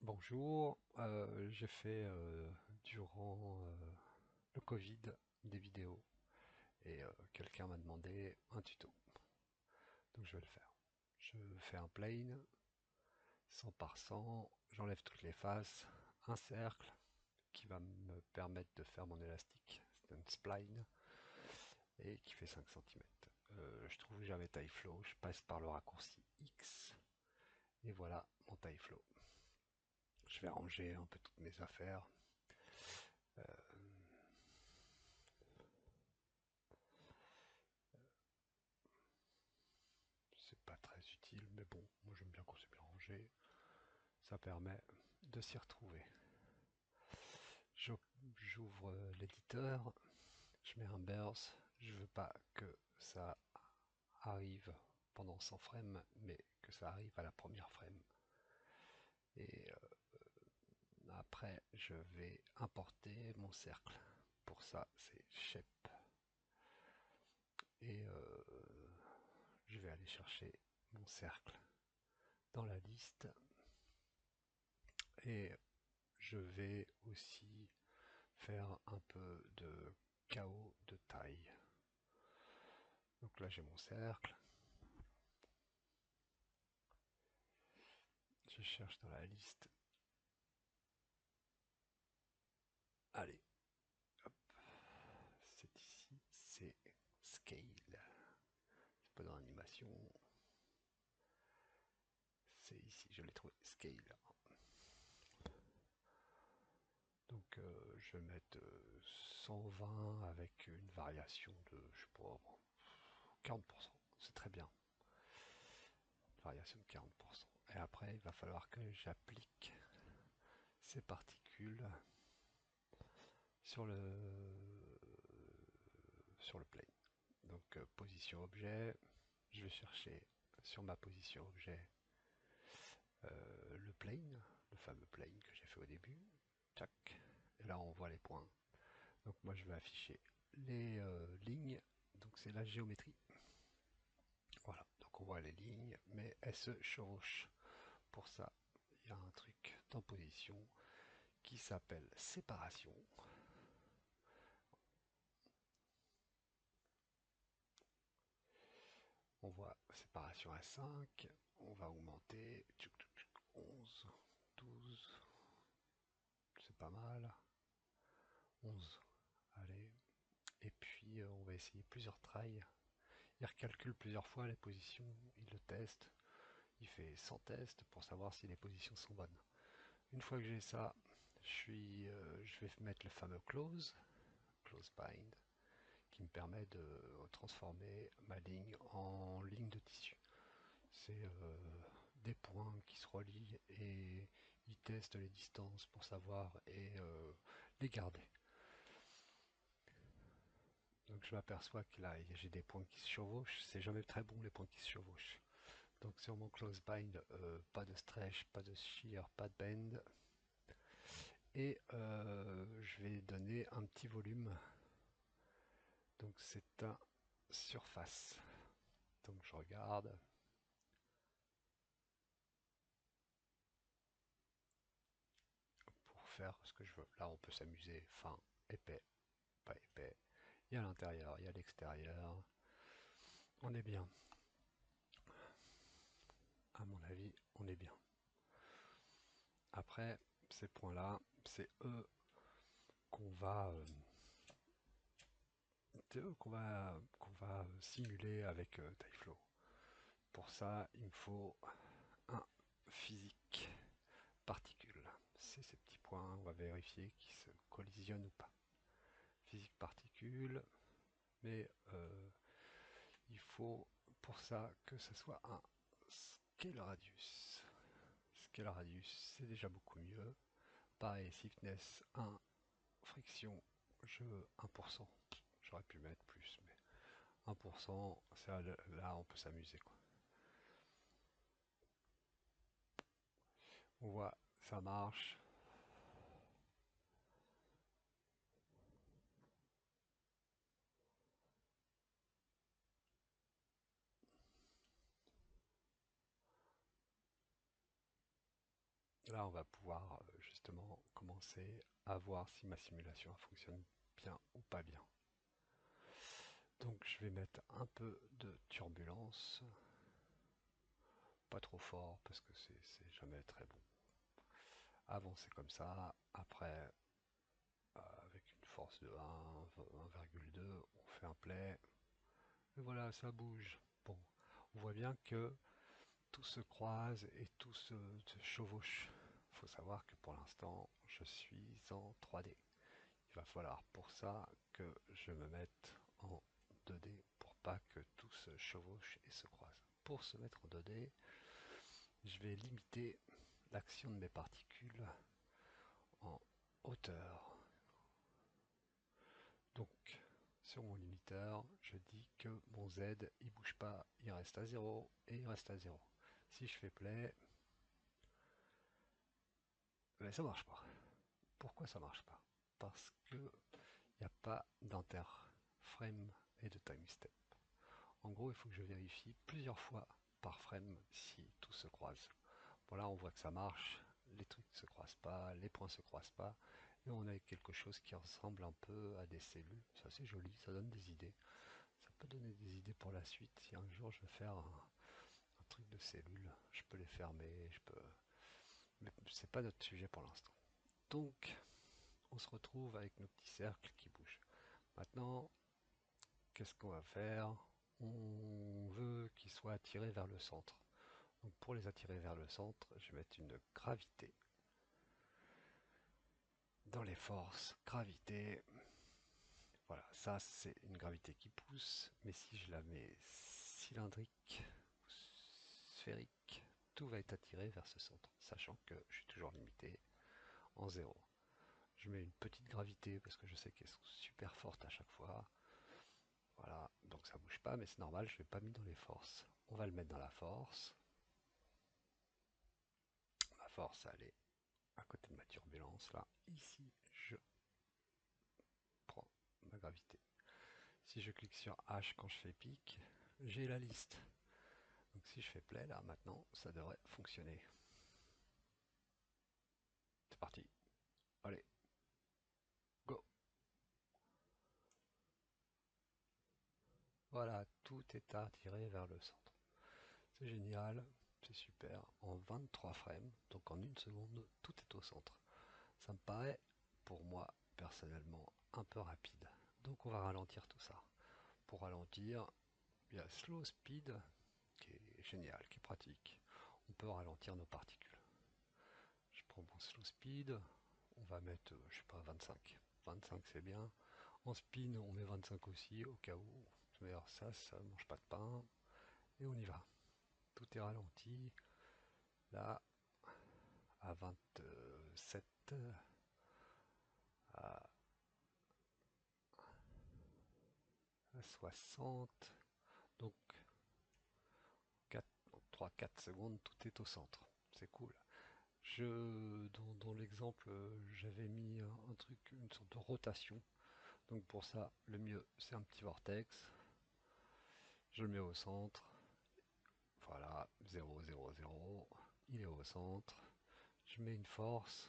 Bonjour, j'ai fait durant le Covid des vidéos et quelqu'un m'a demandé un tuto, donc je vais le faire. Je fais un plane 100 par 100, j'enlève toutes les faces, un cercle qui va me permettre de faire mon élastique, c'est un spline et qui fait 5 cm. Je trouve que j'avais taille flow, je passe par le raccourci X et voilà mon taille flow. Je vais ranger un peu toutes mes affaires. C'est pas très utile, mais bon, moi j'aime bien quand c'est bien rangé. Ça permet de s'y retrouver. J'ouvre l'éditeur, je mets un burst. Je veux pas que ça arrive pendant 100 frames, mais que ça arrive à la première frame. Et après, je vais importer mon cercle. Pour ça, c'est shape. Et je vais aller chercher mon cercle dans la liste. Et je vais aussi faire un peu de chaos de taille. Donc là j'ai mon cercle, je cherche dans la liste. Allez, hop, c'est ici, c'est scale. C'est pas dans l'animation, c'est ici, je l'ai trouvé, scale. Donc je vais mettre 120 avec une variation de, je sais pas, 40%. C'est très bien, variation de 40%. Et après, il va falloir que j'applique ces particules sur le plane. Donc position objet, je vais chercher sur ma position objet le plane, le fameux plane que j'ai fait au début. Tac. Et là on voit les points. Donc moi je vais afficher les lignes. Donc c'est la géométrie. Voilà. Donc on voit les lignes, mais elles se chevauchent. Pour ça, il y a un truc dans position qui s'appelle séparation. On voit séparation à 5, on va augmenter 11, 12, c'est pas mal, 11, allez, et puis on va essayer plusieurs tries. Il recalcule plusieurs fois les positions, il le teste, il fait 100 tests pour savoir si les positions sont bonnes. Une fois que j'ai ça, je vais mettre le fameux close bind, qui me permet de transformer ma ligne en ligne de tissu. C'est des points qui se relient et ils testent les distances pour savoir et les garder. Donc je m'aperçois que là j'ai des points qui se chevauchent, c'est jamais très bon les points qui se chevauchent. Donc sur mon close bind, pas de stretch, pas de shear, pas de bend. Et je vais donner un petit volume. Donc c'est un surface. Donc je regarde. Pour faire ce que je veux. Là on peut s'amuser, fin, épais, pas épais. Il y a l'intérieur, il y a l'extérieur. On est bien. À mon avis, on est bien. Après, ces points-là, c'est eux qu'on va, simuler avec Tyflow. Pour ça, il me faut un physique particule. C'est ces petits points, on va vérifier qu'ils se collisionnent ou pas. Physique particule, mais il faut pour ça que ce soit un scale radius. Scale radius, c'est déjà beaucoup mieux. Pareil, stiffness 1, friction, je veux 1%. J'aurais pu mettre plus, mais 1%, là on peut s'amuser quoi. On voit, ça marche. Là, on va pouvoir justement commencer à voir si ma simulation fonctionne bien ou pas bien. Donc je vais mettre un peu de turbulence, pas trop fort parce que c'est jamais très bon. Avancer comme ça, après avec une force de 1,2, on fait un play, et voilà, ça bouge. Bon, on voit bien que tout se croise et tout se chevauche. Il faut savoir que pour l'instant, je suis en 3D. Il va falloir pour ça que je me mette en 2D pour pas que tout se chevauche et se croise. Pour se mettre en 2D, je vais limiter l'action de mes particules en hauteur. Donc, sur mon limiteur, je dis que mon Z, il bouge pas, il reste à 0 et il reste à 0. Si je fais play, ben ça marche pas. Pourquoi ça marche pas? Parce que il n'y a pas d'interframe et de time step. En gros, il faut que je vérifie plusieurs fois par frame si tout se croise. Bon là, on voit que ça marche, les trucs ne se croisent pas, les points ne se croisent pas, et on a quelque chose qui ressemble un peu à des cellules. C'est assez joli, ça donne des idées. Ça peut donner des idées pour la suite. Si un jour je veux faire un truc de cellules, je peux les fermer, je peux. Mais c'est pas notre sujet pour l'instant. Donc, on se retrouve avec nos petits cercles qui bougent. Maintenant, qu'est-ce qu'on va faire? On veut qu'ils soient attirés vers le centre. Donc pour les attirer vers le centre, je vais mettre une gravité. Dans les forces, gravité, voilà, ça c'est une gravité qui pousse, mais si je la mets cylindrique, sphérique, tout va être attiré vers ce centre, sachant que je suis toujours limité en 0. Je mets une petite gravité parce que je sais qu'elles sont super fortes à chaque fois. Voilà, donc ça bouge pas, mais c'est normal, je ne l'ai pas mis dans les forces. On va le mettre dans la force. Ma force, elle est à côté de ma turbulence, là. Ici, je prends ma gravité. Si je clique sur H quand je fais pic, j'ai la liste. Donc si je fais play, là, maintenant, ça devrait fonctionner. C'est parti. Allez, go. Voilà, tout est attiré vers le centre. C'est génial, c'est super. En 23 frames, donc en une seconde, tout est au centre. Ça me paraît, pour moi, personnellement, un peu rapide. Donc on va ralentir tout ça. Pour ralentir, il y a Slow Speed, qui est génial, qui est pratique. On peut ralentir nos particules. Je prends mon Slow Speed, on va mettre, je sais pas, 25. 25 c'est bien. En spin, on met 25 aussi, au cas où. D'ailleurs, ça mange pas de pain. Et on y va. Tout est ralenti. Là, à 27, à 60. Donc, 4, 3-4 secondes, tout est au centre. C'est cool. Dans l'exemple, j'avais mis un truc, une sorte de rotation. Donc pour ça, le mieux, c'est un petit vortex. Je le mets au centre. Voilà, 0, 0, 0. Il est au centre. Je mets une force.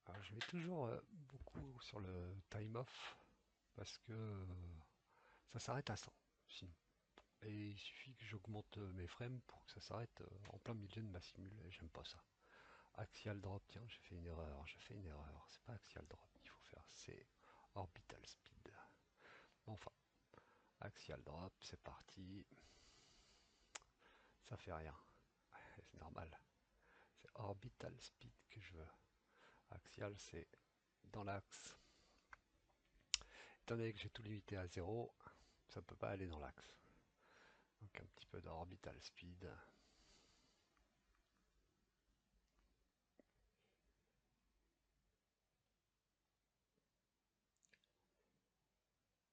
Alors, je mets toujours beaucoup sur le time off parce que ça s'arrête à 100. Sinon. Et il suffit que j'augmente mes frames pour que ça s'arrête en plein milieu de ma simule. Et j'aime pas ça. Axial drop, tiens, j'ai fait une erreur. C'est pas axial drop qu'il faut faire, c'est orbital speed. Enfin, axial drop, c'est parti. Ça fait rien. C'est normal. C'est orbital speed que je veux. Axial, c'est dans l'axe. Étant donné que j'ai tout limité à 0, ça ne peut pas aller dans l'axe. Donc un petit peu d'orbital speed.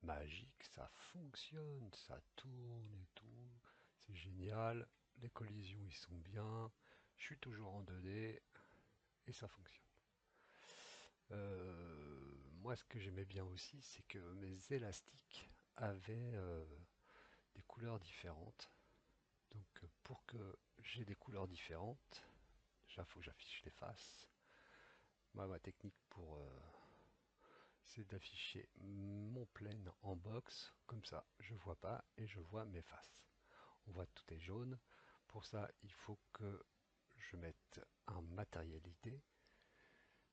Magique, ça fonctionne, ça tourne et tout. C'est génial. Les collisions, ils sont bien. Je suis toujours en 2D et ça fonctionne. Moi, ce que j'aimais bien aussi, c'est que mes élastiques avaient couleurs différentes. Donc pour que j'ai des couleurs différentes, déjà il faut que j'affiche les faces. Moi, ma technique c'est d'afficher mon plane en box, comme ça je vois pas et je vois mes faces. On voit que tout est jaune. Pour ça, il faut que je mette un matériel ID.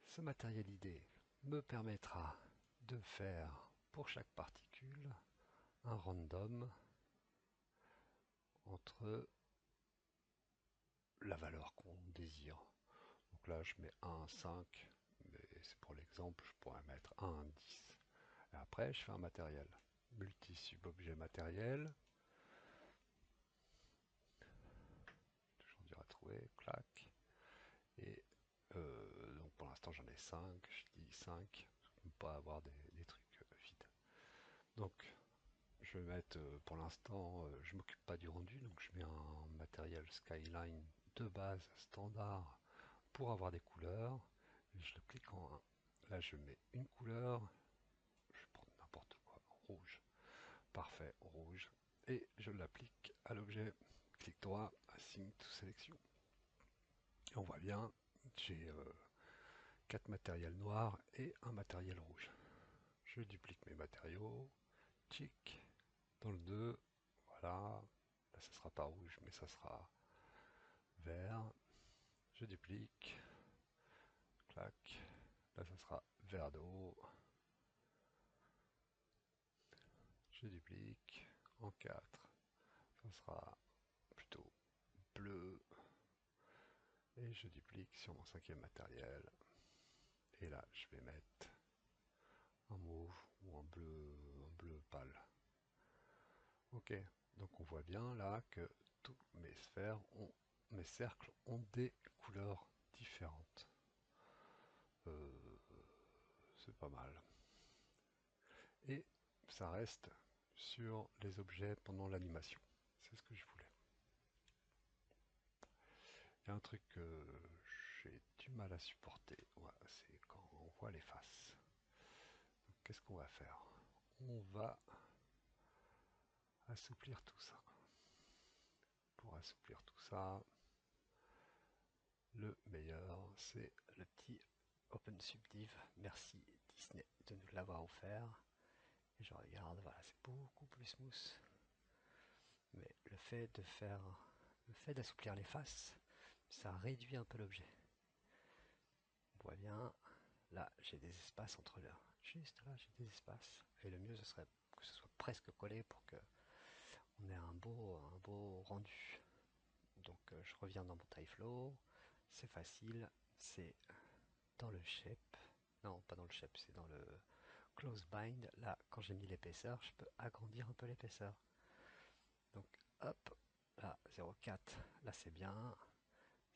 Ce matériel ID me permettra de faire pour chaque particule un random entre la valeur qu'on désire. Donc là, je mets 1, 5, mais c'est pour l'exemple, je pourrais mettre 1, 10. Et après, je fais un matériel. Multi-sub-objet matériel. Toujours dur à trouver, clac. Et donc pour l'instant, j'en ai 5. Je dis 5, pour ne pas avoir des trucs vides. Donc, je vais mettre, pour l'instant, je m'occupe pas du rendu, donc je mets un matériel Skyline de base standard pour avoir des couleurs. Et je le clique en 1. Là, je mets une couleur, je prends n'importe quoi, rouge. Parfait, rouge. Et je l'applique à l'objet. Clic droit, Assign to Selection. Et on voit bien, j'ai 4 matériels noirs et un matériel rouge. Je duplique mes matériaux, tic, dans le 2, voilà. Là, ça sera pas rouge, mais ça sera vert. Je duplique, clac. Là, ça sera vert d'eau. Je duplique en 4. Ça sera plutôt bleu. Et je duplique sur mon cinquième matériel. Et là, je vais mettre un mauve ou un bleu pâle. Ok, donc on voit bien là que tous mes sphères mes cercles ont des couleurs différentes. C'est pas mal. Et ça reste sur les objets pendant l'animation. C'est ce que je voulais. Il y a un truc que j'ai du mal à supporter, ouais, c'est quand on voit les faces. Qu'est-ce qu'on va faire? On va assouplir tout ça. Pour assouplir tout ça, le meilleur, c'est le petit OpenSubdiv. Merci Disney de nous l'avoir offert. Et je regarde, voilà, c'est beaucoup plus smooth. Mais le fait d'assouplir les faces, ça réduit un peu l'objet. On voit bien, là j'ai des espaces entre là. Juste là j'ai des espaces. Et le mieux ce serait que ce soit presque collé pour que on ait un beau rendu. Donc je reviens dans mon TypeFlow, c'est facile, c'est dans le shape, non pas dans le shape, c'est dans le close bind. Là quand j'ai mis l'épaisseur, je peux agrandir un peu l'épaisseur. Donc hop, là 0,4, là c'est bien,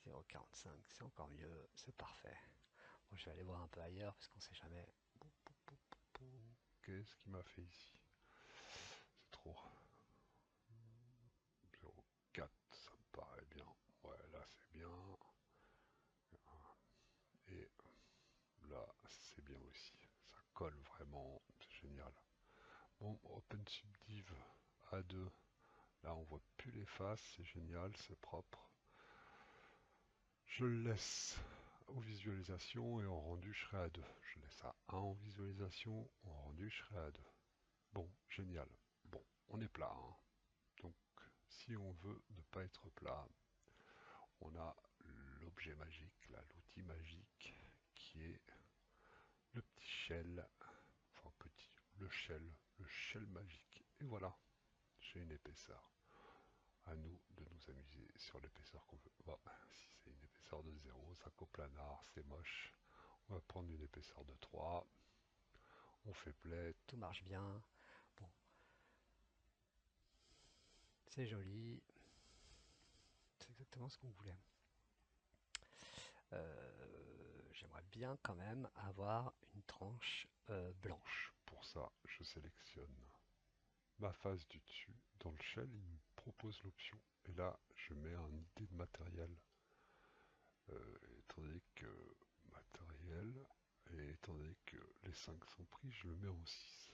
0,45 c'est encore mieux, c'est parfait. Bon, je vais aller voir un peu ailleurs parce qu'on sait jamais. Qu'est-ce qu'il m'a fait ici? C'est trop. 0,4, ça me paraît bien. Ouais, là c'est bien. Et là c'est bien aussi. Ça colle vraiment, c'est génial. Bon, OpenSubdiv A2. Là on voit plus les faces, c'est génial, c'est propre. Je le laisse aux visualisations et en rendu je serai à 2. Je laisse à 1 en visualisation, en rendu je serai à 2. Bon, génial. Bon, on est plat, hein. Donc si on veut ne pas être plat, on a l'objet magique, là, l'outil magique qui est le petit shell, enfin petit, le shell magique. Et voilà, j'ai une épaisseur. À nous de nous amuser sur l'épaisseur qu'on veut. Bon, si c'est une épaisseur de 0, ça coplanar, c'est moche. On va prendre une épaisseur de 3. On fait play. Tout marche bien. Bon, c'est joli. C'est exactement ce qu'on voulait. J'aimerais bien quand même avoir une tranche blanche. Pour ça, je sélectionne ma face du dessus. Dans le shell, il me propose l'option. Et là, je mets un ID de matériel. Étant donné que matériel, et étant donné que les 5 sont pris, je le mets en 6.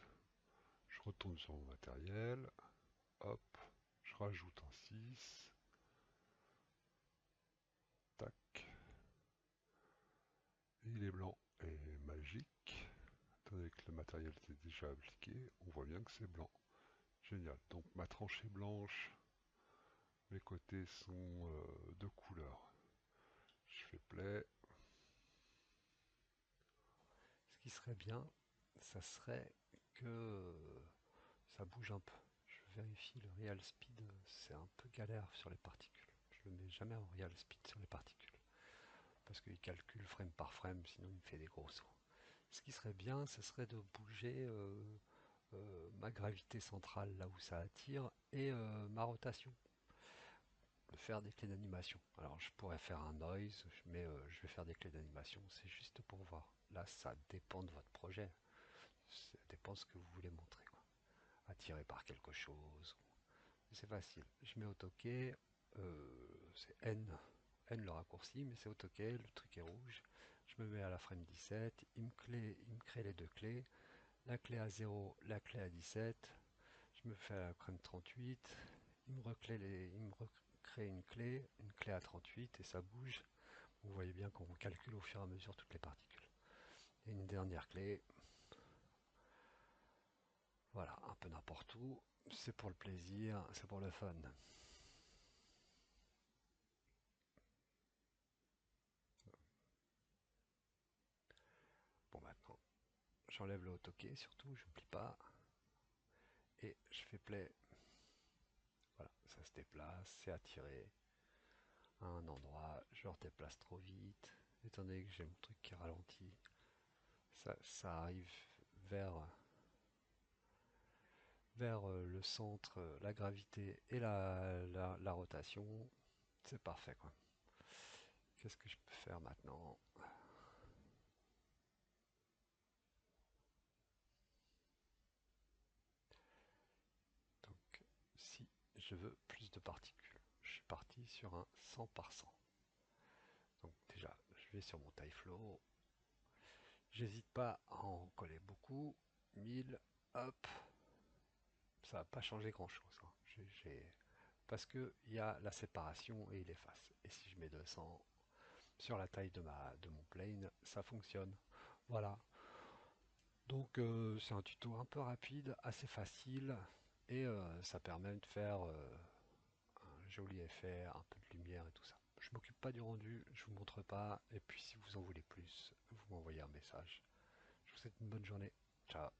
Je retourne sur mon matériel. Hop. rajoute un 6. Tac. Et il est blanc. Et magique. Étant donné que le matériel est déjà appliqué, on voit bien que c'est blanc. Génial. Donc ma tranchée blanche, les côtés sont de couleur. Je fais play. Ce qui serait bien, ça serait que ça bouge un peu. Je vérifie le real speed, c'est un peu galère sur les particules. Je le mets jamais en real speed sur les particules parce qu'il calcule frame par frame, sinon il me fait des gros sauts. Ce qui serait bien, ce serait de bouger ma gravité centrale là où ça attire et ma rotation. De faire des clés d'animation. Alors je pourrais faire un noise, mais je vais faire des clés d'animation, c'est juste pour voir. Là, ça dépend de votre projet. Ça dépend de ce que vous voulez montrer, quoi. Attiré par quelque chose. C'est facile. Je mets AutoKey, c'est N le raccourci, mais c'est AutoKey, le truc est rouge. Je me mets à la frame 17, il me crée les deux clés, la clé à 0, la clé à 17, je me fais à la frame 38, il me recrée une clé à 38 et ça bouge. Vous voyez bien qu'on calcule au fur et à mesure toutes les particules. Et une dernière clé, voilà, un peu n'importe où, c'est pour le plaisir, c'est pour le fun. Bon, maintenant, j'enlève le AutoKey, surtout, j'oublie pas, et je fais play. Voilà, ça se déplace, c'est attiré à un endroit, je le déplace trop vite, étant donné que j'ai mon truc qui ralentit, ça arrive vers, le centre, la gravité et la rotation, c'est parfait quoi. Qu'est-ce que je peux faire maintenant? Donc, si je veux plus de particules, je suis parti sur un 100 par 100. Donc déjà, je vais sur mon taille flow. J'hésite pas à en coller beaucoup. 1000, hop. Ça va pas changer grand chose, hein. Parce qu'il y a la séparation et il efface. Et si je mets 200 sur la taille de mon plane, ça fonctionne. Voilà. Donc c'est un tuto un peu rapide, assez facile. Et ça permet de faire un joli effet, un peu de lumière et tout ça. Je m'occupe pas du rendu, je vous montre pas. Et puis si vous en voulez plus, vous m'envoyez un message. Je vous souhaite une bonne journée. Ciao.